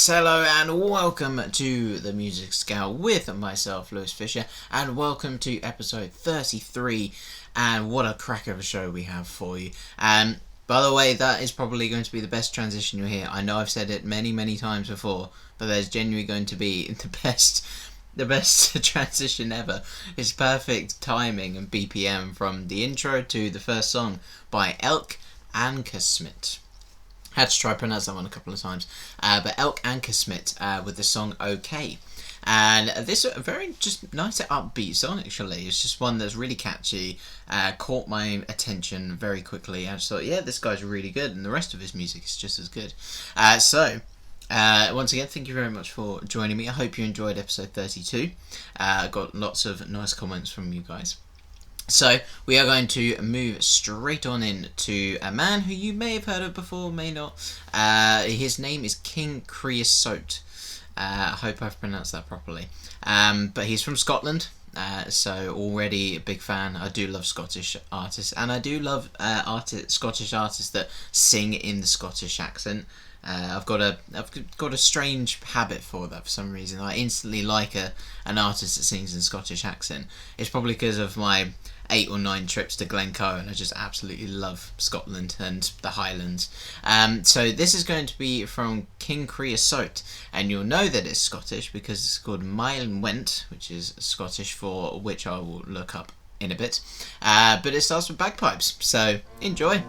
Yes, hello and welcome to the Music Scout with myself, Lewis Fisher, and welcome to episode 33, and what a crack of a show we have for you. By the way, that is probably going to be the best transition you'll hear. I know I've said it many times before, but there's genuinely going to be the best transition ever. It's perfect timing and BPM from the intro to the first song by R&amp. Had to try pronounce that one a couple of times, but R&amp with the song OK. And this is a very just nice upbeat song actually. It's just one that's really catchy, caught my attention very quickly. I just thought, yeah, this guy's really good, and the rest of his music is just as good. So once again, thank you very much for joining me. I hope you enjoyed episode 32. Got lots of nice comments from you guys. So we are going to move straight on in to a man who you may have heard of before, may not. His name is King Creosote. I hope I've pronounced that properly. But he's from Scotland, so already a big fan. I do love Scottish artists, and I do love Scottish artists that sing in the Scottish accent. I've got a strange habit for that for some reason. I instantly like an artist that sings in Scottish accent. It's probably because of my 8 or 9 trips to Glencoe, and I just absolutely love Scotland and the Highlands. So this is going to be from King Creosote, and you'll know that it's Scottish because it's called Mile and Went, which is Scottish, for which I will look up in a bit. But it starts with bagpipes, so enjoy.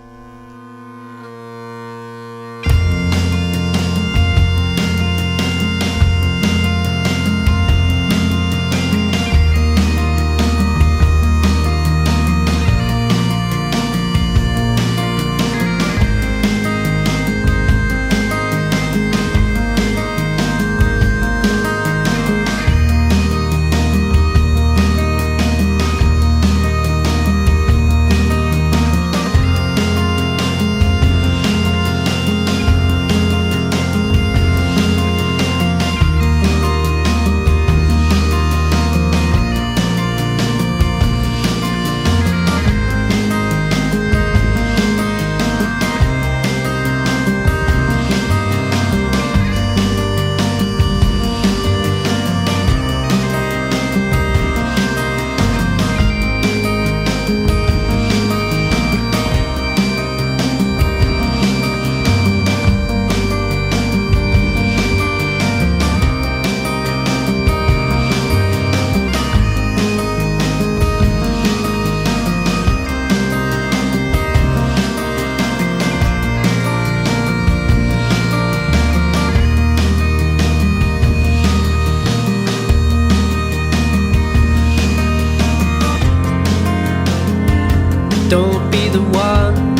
Don't be the one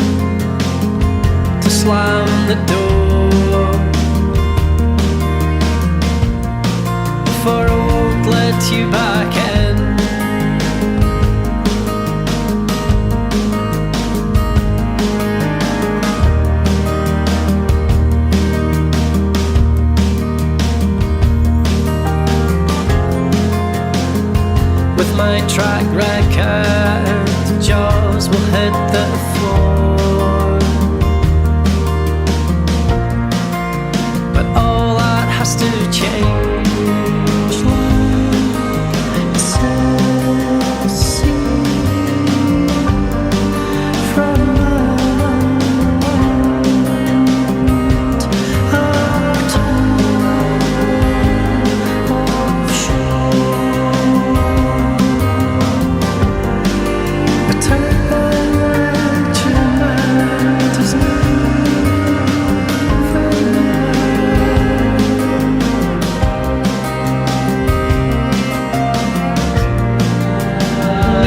to slam the door, for I won't let you back in. With my track record, jaws will hit the floor, but all that has to change.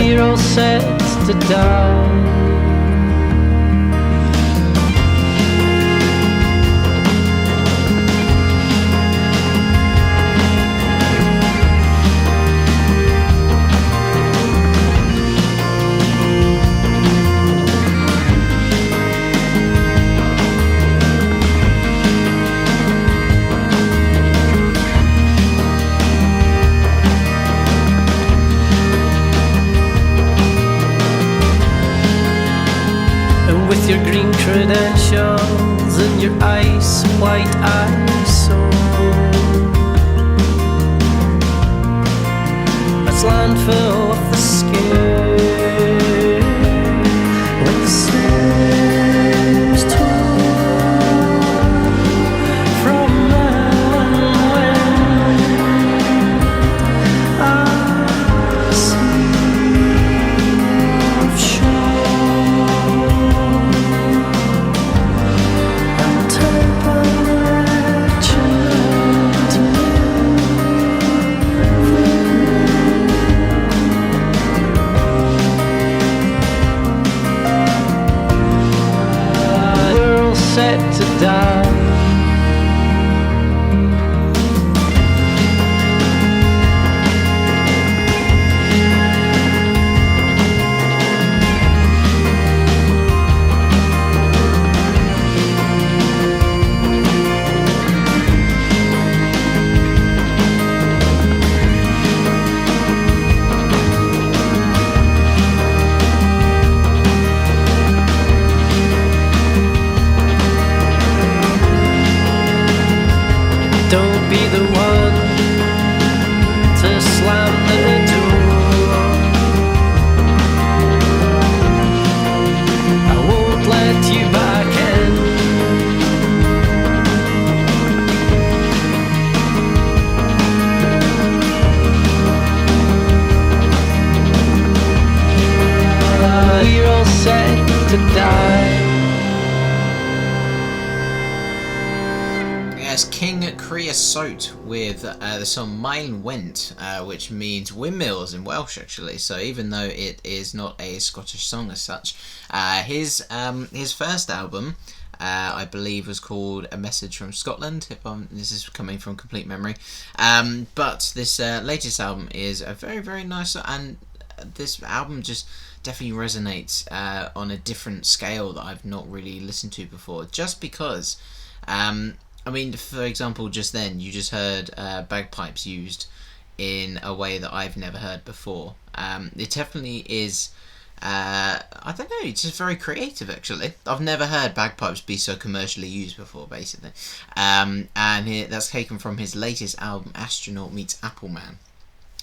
We're all set to die. With your green credentials and your ice white eyes, so to die. Yes, King Creosote with the song Mine Went, which means windmills in Welsh actually. So even though it is not a Scottish song as such, his first album, I believe, was called A Message from Scotland. This is coming from complete memory, but this latest album is a very, very nice, and this album just definitely resonates on a different scale that I've not really listened to before. Just because, I mean, for example, just then you just heard bagpipes used in a way that I've never heard before. It definitely is. I don't know, it's just very creative actually. I've never heard bagpipes be so commercially used before, basically. And that's taken from his latest album, Astronaut Meets Appleman.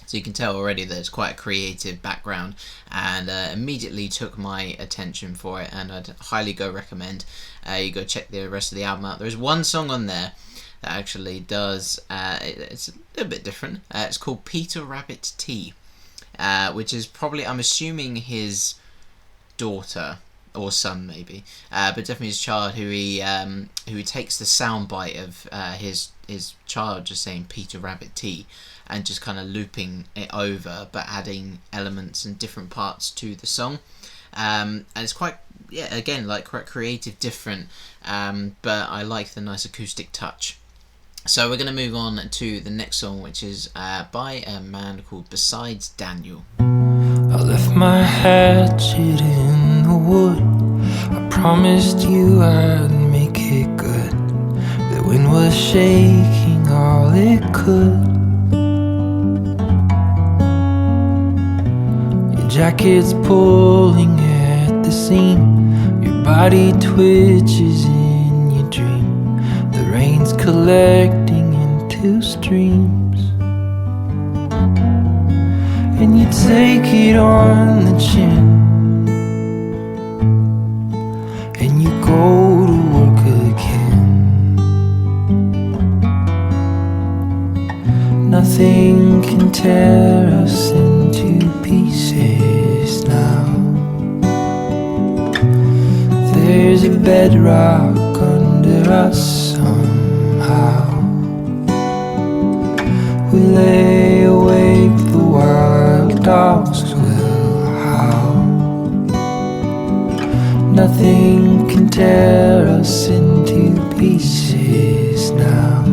So you can tell already that it's quite a creative background, and immediately took my attention for it, and I'd highly recommend you go check the rest of the album out. There's one song on there that actually does, it's a little bit different. It's called Peter Rabbit Tea, which is probably, I'm assuming, his daughter or son maybe, but definitely his child, who he takes the soundbite of his child just saying Peter Rabbit Tea, and just kind of looping it over, but adding elements and different parts to the song. And it's quite, again, like quite creative, different, but I like the nice acoustic touch. So we're going to move on to the next song, which is by a man called Besides Daniel. I left my hatchet in the wood. I promised you I'd make it good. The wind was shaking all it could. Your jacket's pulling at the seam. Your body twitches in your dream. The rain's collecting into streams. And you take it on the chin, and you go to work again. Nothing can tear us into pieces now. There's a bedrock under us somehow. We lay awake, the wild dogs will howl. Nothing can tear us into pieces now.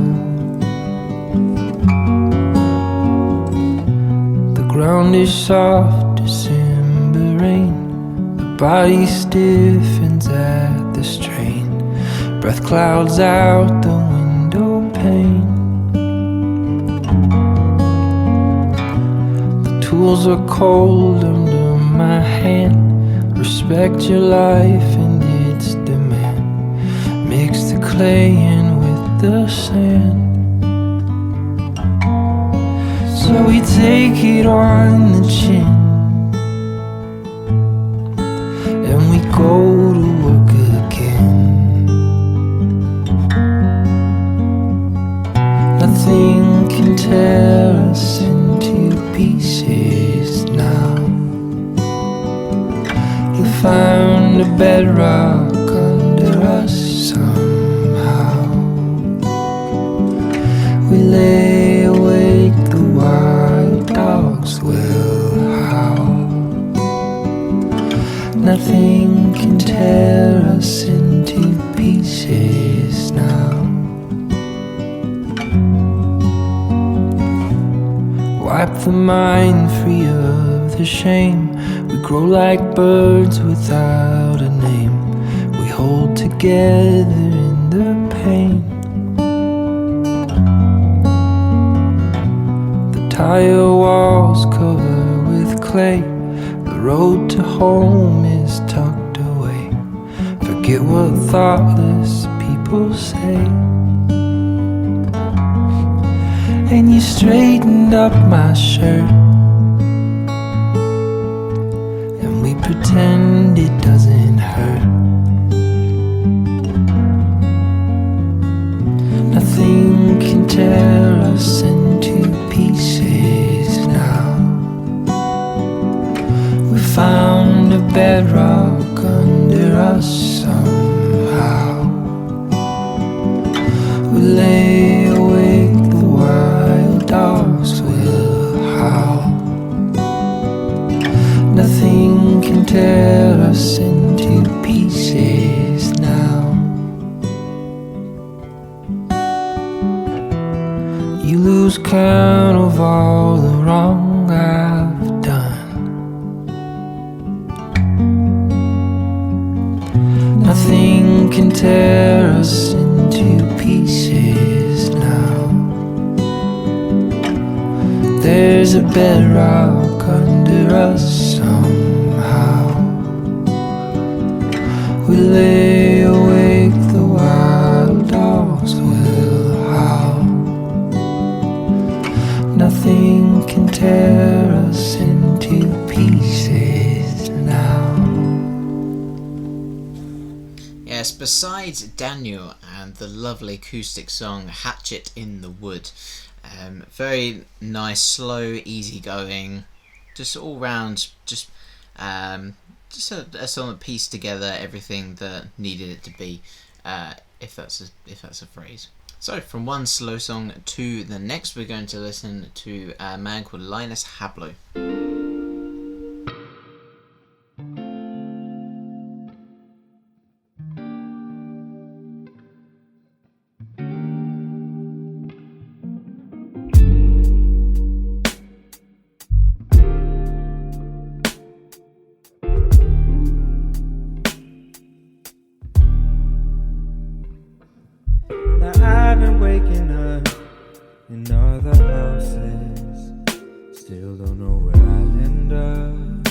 The ground is soft, December rain. The body stiffens at the strain. Breath clouds out the window pane. Tools are cold under my hand. Respect your life and its demand. Mix the clay in with the sand. So we take it on the chin, and we go to work again. Nothing can tear us into pieces now. We found a bedrock under us somehow. We lay awake, the wild dogs will howl. Nothing can tear us into pieces now. Wipe the mind free of the shame. We grow like birds without a name. We hold together in the pain. The tire walls cover with clay. The road to home is tucked away. Forget what thoughtless people say. And you straightened up my shirt, and we pretend it doesn't hurt. Nothing can tear us into pieces now. We found a bedrock under tear us into pieces now. You lose count of all the wrong I've done. Nothing can tear us into pieces now. There's a bedrock under us somehow. We lay awake, the wild dogs will howl. Nothing can tear us into pieces now. Yes, besides Daniel and the lovely acoustic song Hatchet in the Wood, very nice, slow, easygoing, just all round, just a song that pieced together everything that needed it to be, if that's a phrase. So from one slow song to the next, we're going to listen to a man called Linus Hablot. I've been waking up in other houses, still don't know where I'll end up.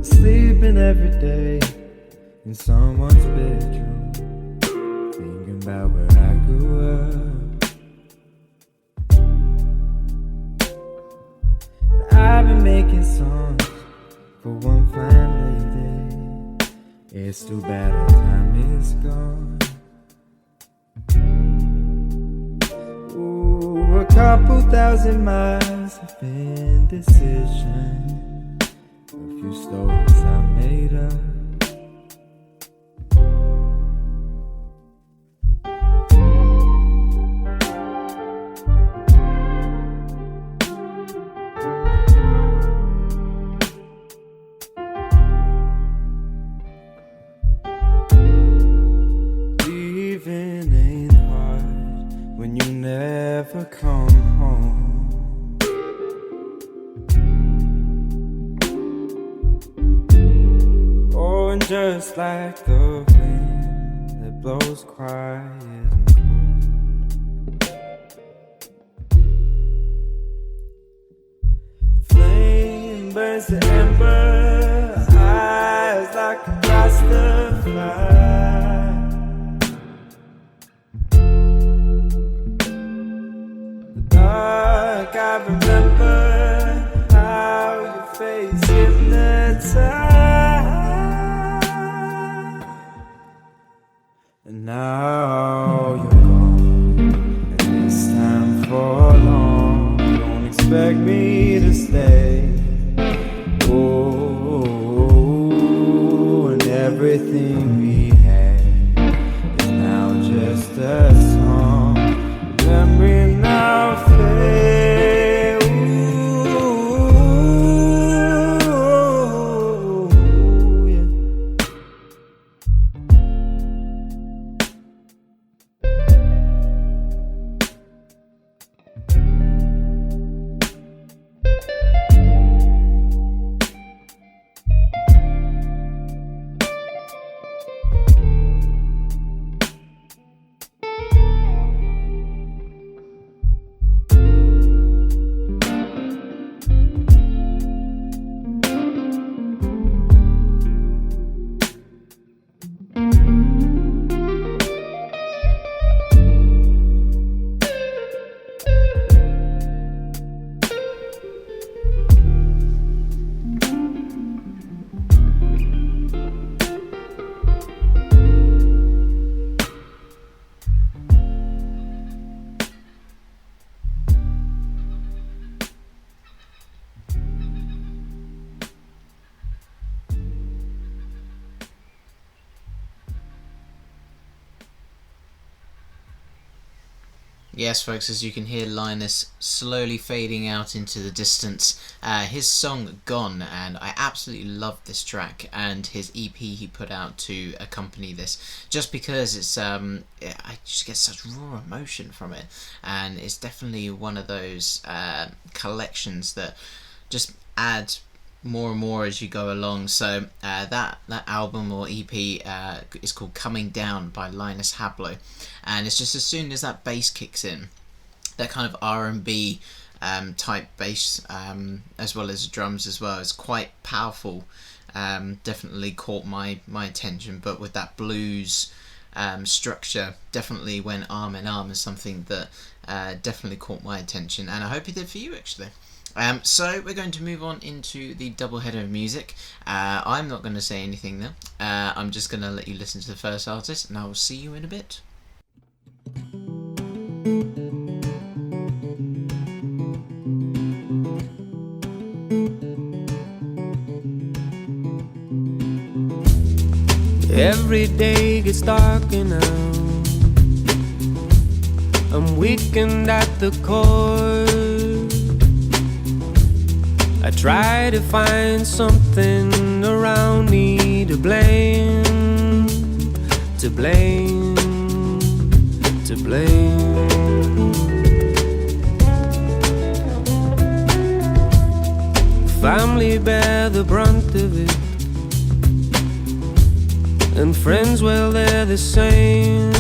Sleeping every day in someone's bedroom, thinking about where I grew up. And I've been making songs for one fine lady. It's too bad our time is gone. Ooh, a couple thousand miles of indecision, a few stories I made up. Never come home. Oh, and just like the wind that blows quiet and cold. Flame burns the ember, eyes like a butterfly. I remember how your face hypnotized, and now you're gone, and this time for long. Don't expect me to stay. Oh, and everything we had is now just a song. Memory now fades. Yes, folks, as you can hear Linus slowly fading out into the distance. His song Gone, and I absolutely love this track and his EP he put out to accompany this, just because it's I just get such raw emotion from it, and it's definitely one of those collections that just add more and more as you go along. So that album or EP is called Coming Down by Linus Hablot, and it's just as soon as that bass kicks in, that kind of R&B type bass, as well as drums as well, is quite powerful. Definitely caught my attention, but with that blues structure, definitely went arm in arm, is something that definitely caught my attention, and I hope it did for you actually. So we're going to move on into the double header of music. I'm not going to say anything now. I'm just going to let you listen to the first artist, and I will see you in a bit. Every day gets darker now. I'm weakened at the core. I try to find something around me to blame, to blame, to blame. Family bear the brunt of it, and friends, well, they're the same.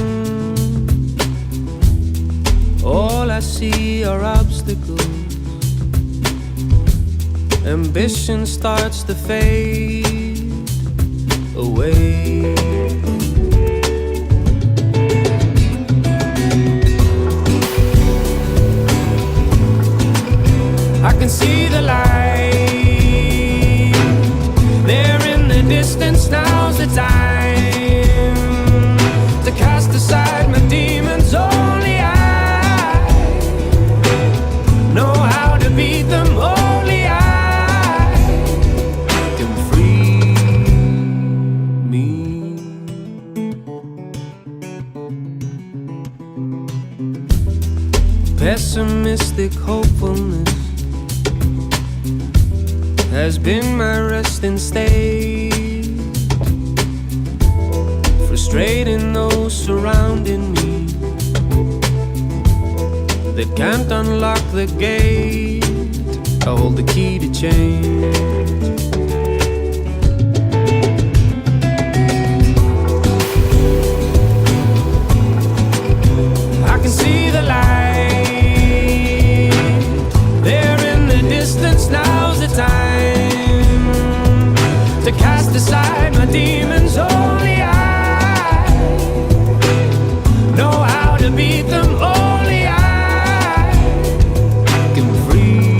All I see are obstacles. Ambition starts to fade away. I can see the light there in the distance. Now's the time to cast aside my demons. Only I know how to beat them. Only I can free me. Pessimistic hopefulness has been my resting state, frustrating those surrounding me that can't unlock the gate. I hold the key to change. I can see the light there in the distance. Now's the time to cast aside my demons. Only I know how to beat them. Only I can free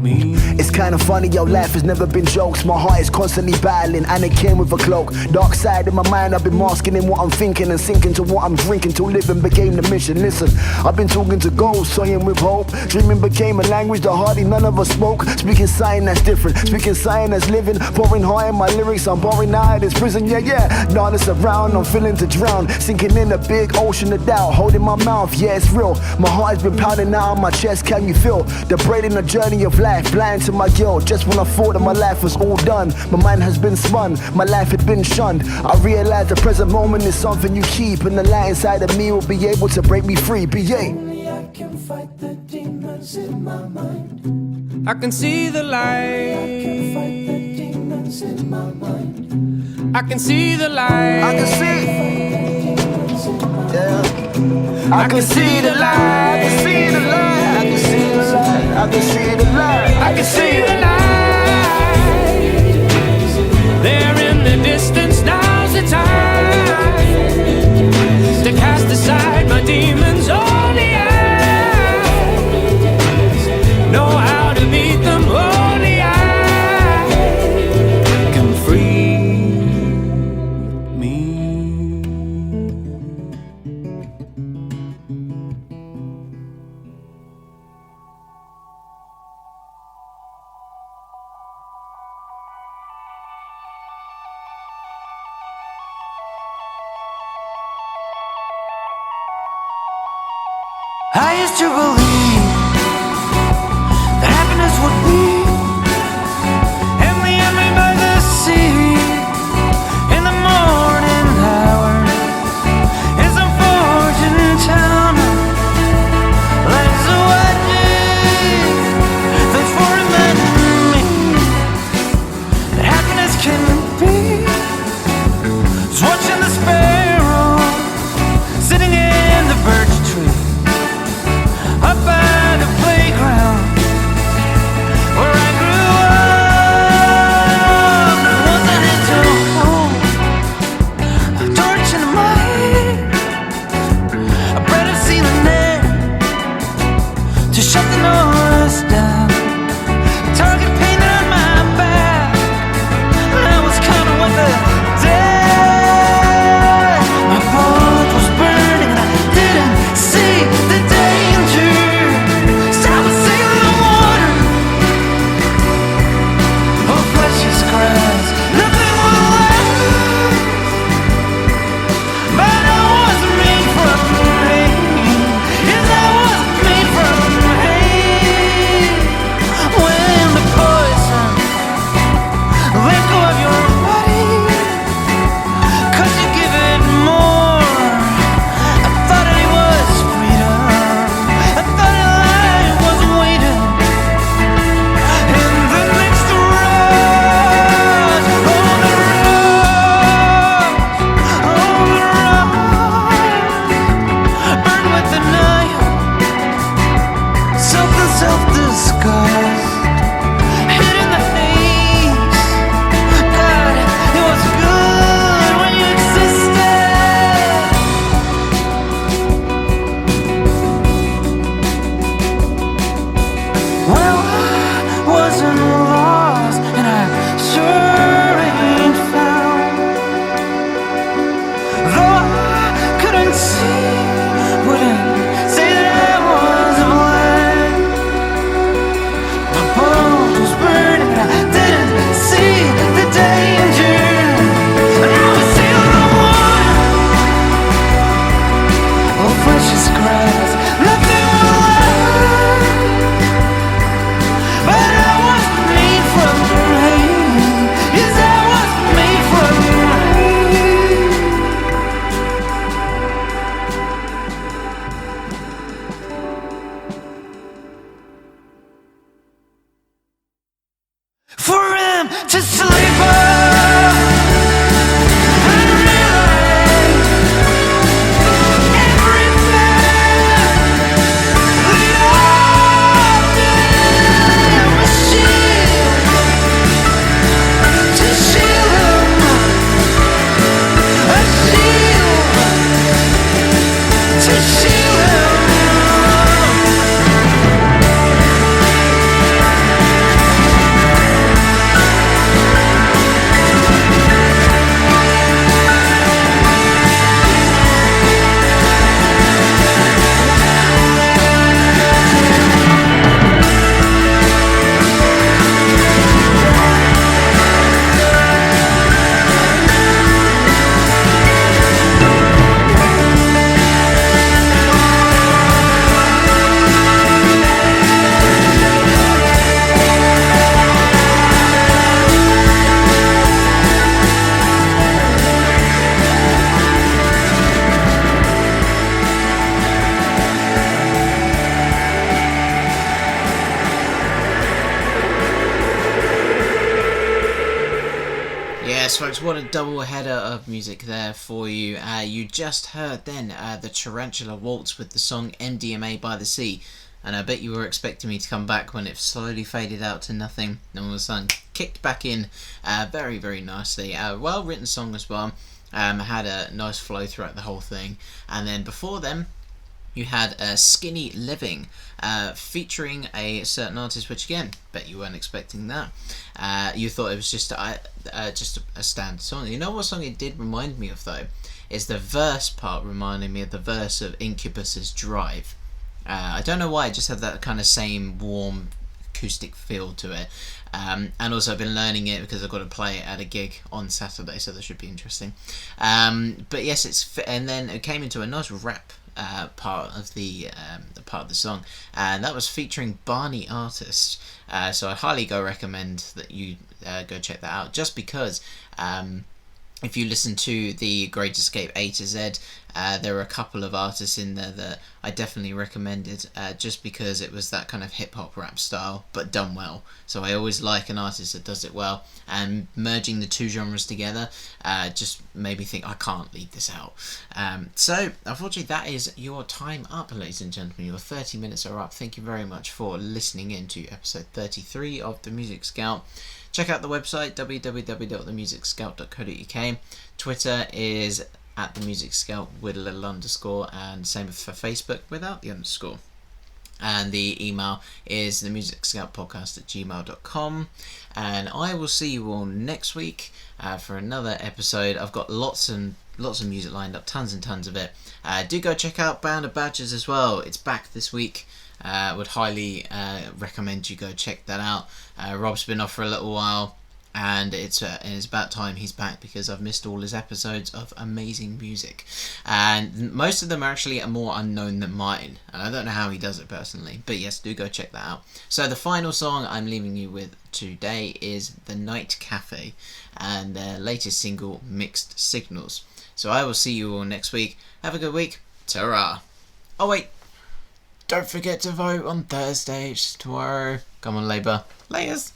me. It's kinda funny, your life has never been jokes. My heart is constantly battling, and it came with a cloak. Dark side in my mind, I've been masking in what I'm thinking and sinking to what I'm drinking till living became the mission. Listen, I've been talking to ghosts, toying with hope. Dreaming became a language that hardly none of us spoke. Speaking sign that's different, speaking sign that's living. Pouring heart in my lyrics, I'm boring out of this prison. Yeah, darkness around, I'm feeling to drown. Sinking in a big ocean of doubt, holding my mouth, yeah, it's real. My heart has been pounding out of my chest, can you feel? The braid in the journey of life, blind to my guilt. Just when I thought that my life was all done, my mind has been spun, my life had been shunned. I realized the present moment is something you keep, and the light inside of me will be able to break me free. Only I can fight the demons in my mind. I can see the light. I can fight the demons in my mind. I can see the light. I can see, yeah. I can see the light. I can see the light. I can see the light. I can see the light. I can see the light there in the distance. Now's the time to cast aside my demons. Only I know how to beat them. Only I can free me. I used to believe that happiness would be in the alley by the sea in the morning hour. In some fortune town lies a white dream that's for a man and me. That happiness can be is watching the sparrow sitting in the birch tree up by the playground where I grew up. Once I had to hold a torch in my hand, a bread of ceiling there to shut the noise down, a target painted on my back. I was coming with the dead. My blood was burning and I didn't see the danger. So I was sailing the water, oh precious grass, nothing will last. But I wasn't made from rain. Yes, I wasn't made from rain. When the poison let go of your body, 'cause you give it more. I thought it was freedom. I thought life was waiting in the next rush. Oh, the rush. Oh, the rush. Burn with the night. Something self-disgust. Hit in the face. God, it was good when you existed. Well, I wasn't lost, and I sure ain't found. Though I couldn't see, wouldn't say that I was blind. My bones was burning, and I didn't see the danger. And I was sailing the water, oh precious grass, nothing will last. But I wasn't made from rain. Yes, I wasn't made from rain. For him to sleep on and realize everything lead up to him, a shield to shield him, a shield to shield him. Yes, folks, what a double header of music there for you. You just heard then the Tarantula Waltz with the song MDMA by the Sea. And I bet you were expecting me to come back when it slowly faded out to nothing. And all of a sudden, kicked back in very, very nicely. Well written song as well. Had a nice flow throughout the whole thing. And then before them, you had Skinny Living featuring a certain artist, which again, bet you weren't expecting that. You thought it was just a standard song. You know what song it did remind me of though? Is the verse part reminding me of the verse of Incubus's Drive. I don't know why, I just had that kind of same warm acoustic feel to it. And also I've been learning it because I've got to play it at a gig on Saturday, so that should be interesting. But yes, and then it came into a nice rap part of the song, and that was featuring Barney Artist. So I highly recommend that you go check that out, just because if you listen to the Great Escape A to Z, there were a couple of artists in there that I definitely recommended, just because it was that kind of hip-hop rap style, but done well. So I always like an artist that does it well, and merging the two genres together just made me think I can't leave this out. So unfortunately that is your time up, ladies and gentlemen. Your 30 minutes are up. Thank you very much for listening in to episode 33 of The Music Scout. Check out the website www.themusicscout.co.uk. Twitter is at The Music Scout with a little underscore, and same for Facebook without the underscore. And the email is themusicscoutpodcast@gmail.com. And I will see you all next week for another episode. I've got lots of music lined up, tons and tons of it. Do go check out Band of Badgers as well. It's back this week. Would highly recommend you go check that out. Rob's been off for a little while, and it's about time he's back, because I've missed all his episodes of amazing music, and most of them are actually more unknown than mine, and I don't know how he does it personally, but yes, do go check that out. So the final song I'm leaving you with today is The Night Cafe and their latest single, Mixed Signals. So I will see you all next week. Have a good week. Ta-ra. Oh wait, don't forget to vote on Thursday, which is tomorrow. Come on, Labour. Laters.